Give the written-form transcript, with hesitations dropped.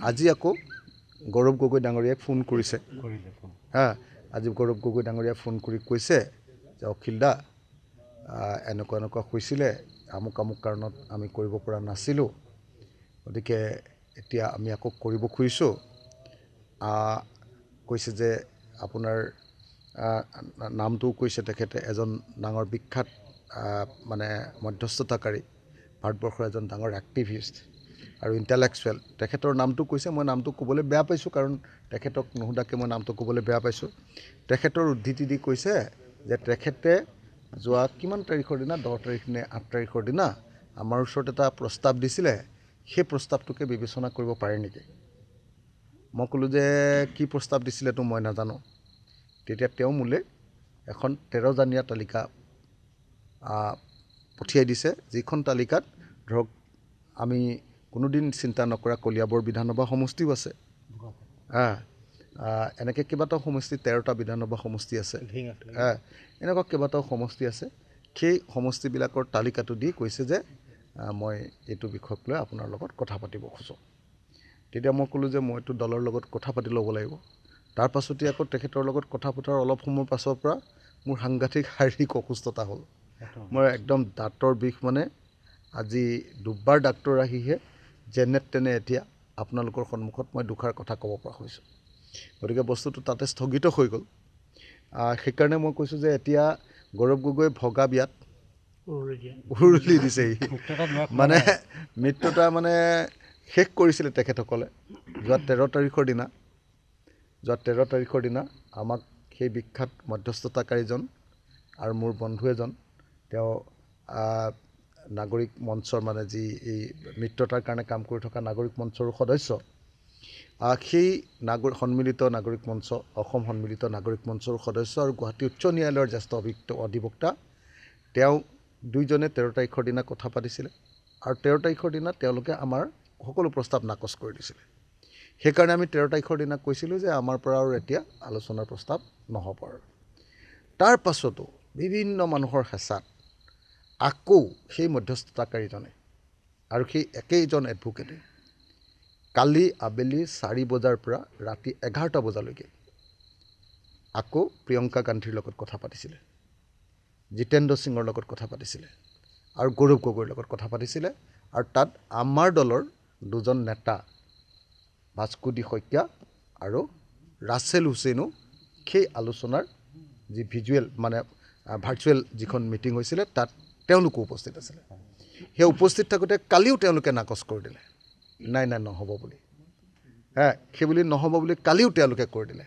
আজি আকৌ গৌৰৱ গগৈ ডাঙৰীয়াক ফোন কৰিছে আজি গৌৰৱ গগৈ ডাঙৰীয়াক ফোন কৰি কৈছে যে অখিল দা এনেকুৱা এনেকুৱা হৈছিলে আমুক আমুক কাৰণত আমি কৰিব পৰা নাছিলোঁ গতিকে এতিয়া আমি আকৌ কৰিব খুজিছোঁ কৈছে যে আপোনাৰ নামটোও কৈছে তেখেতে এজন ডাঙৰ বিখ্যাত মানে মধ্যস্থতাকাৰী ভাৰতবৰ্ষৰ এজন ডাঙৰ এক্টিভিষ্ট আৰু ইণ্টেলেকচুৱেল তেখেতৰ নামটো কৈছে মই নামটো ক'বলৈ বেয়া পাইছোঁ কাৰণ তেখেতক নুসুধাকৈ মই নামটো ক'বলৈ বেয়া পাইছোঁ তেখেতৰ উদ্ধৃতি দি কৈছে যে তেখেতে যোৱা কিমান তাৰিখৰ দিনা 10 তাৰিখ নে 8 তাৰিখৰ দিনা আমাৰ ওচৰত এটা প্ৰস্তাৱ দিছিলে সেই প্ৰস্তাৱটোকে বিবেচনা কৰিব পাৰে নেকি মই ক'লোঁ যে কি প্ৰস্তাৱ দিছিলেতো মই নাজানো তেতিয়া তেওঁ মোলৈ এখন 13 জানীয়া তালিকা পঠিয়াই দিছে যিখন তালিকাত ধৰক আমি কোনোদিন চিন্তা নকৰা কলিয়াবৰ বিধানসভা সমষ্টিও আছে এনেকৈ কেইবাটাও সমষ্টি 13টা বিধানসভা সমষ্টি আছে এনেকুৱা কেইবাটাও সমষ্টি আছে সেই সমষ্টিবিলাকৰ তালিকাটো দি কৈছে যে মই এইটো বিষয়ক লৈ আপোনাৰ লগত কথা পাতিব খোজোঁ তেতিয়া মই ক'লোঁ যে মইতো দলৰ লগত কথা পাতি ল'ব লাগিব তাৰ পাছতে আকৌ তেখেতৰ লগত কথা পতাৰ অলপ সময়ৰ পাছৰ পৰা মোৰ সাংঘাতিক শাৰীৰিক অসুস্থতা হ'ল মই একদম দাঁতৰ বিষ মানে আজি দুবাৰ ডাক্তৰ আহিহে যেনে তেনে এতিয়া আপোনালোকৰ সন্মুখত মই দুখাৰ কথা ক'ব পৰা হৈছোঁ গতিকে বস্তুটো তাতে স্থগিত হৈ গ'ল সেইকাৰণে মই কৈছোঁ যে এতিয়া গৌৰৱ গগৈ ভগা বিয়াত উৰুলি দিছেহি মানে মৃত্যুতা মানে শেষ কৰিছিলে তেখেতসকলে যোৱা 13 তাৰিখৰ দিনা আমাক সেই বিখ্যাত মধ্যস্থতাকাৰীজন আৰু মোৰ বন্ধু এজন তেওঁ নাগৰিক মঞ্চৰ মানে যি এই মিত্ৰতাৰ কাৰণে কাম কৰি থকা নাগৰিক মঞ্চৰ সদস্য সেই সন্মিলিত নাগৰিক মঞ্চ অসম সন্মিলিত নাগৰিক মঞ্চৰ সদস্য আৰু গুৱাহাটী উচ্চ ন্যায়ালয়ৰ জ্যেষ্ঠ অধিবক্তা তেওঁ দুইজনে 13 তাৰিখৰ দিনা কথা পাতিছিলে আৰু 13 তাৰিখৰ দিনা তেওঁলোকে আমাৰ সকলো প্ৰস্তাৱ নাকচ কৰি দিছিলে সেইকাৰণে আমি 13 তাৰিখৰ দিনা কৈছিলোঁ যে আমাৰ পৰা আৰু এতিয়া আলোচনাৰ প্ৰস্তাৱ নহ'ব আৰু তাৰ পাছতো বিভিন্ন মানুহৰ হেঁচাত আকৌ সেই মধ্যস্থতাকাৰীজনে আৰু সেই একেইজন এডভোকেটে কালি আবেলি 4 বজাৰ পৰা ৰাতি 11টা বজালৈকে আকৌ প্ৰিয়ংকা গান্ধীৰ লগত কথা পাতিছিলে জিতেন্দ্ৰ সিঙৰ লগত কথা পাতিছিলে আৰু গৌৰৱ গগৈৰ লগত কথা পাতিছিলে আৰু তাত আমাৰ দলৰ দুজন নেতা ভাস্কুদি শইকীয়া আৰু ৰাছেল হুছেইনো সেই আলোচনাৰ যি ভিজুৱেল মানে ভাৰ্চুৱেল যিখন মিটিং হৈছিলে তাত তেওঁলোকো উপস্থিত আছিলে সেই উপস্থিত থাকোঁতে কালিও তেওঁলোকে নাকচ কৰি দিলে নাই নহ'ব বুলি সেই বুলি নহ'ব বুলি কালিও তেওঁলোকে কৰি দিলে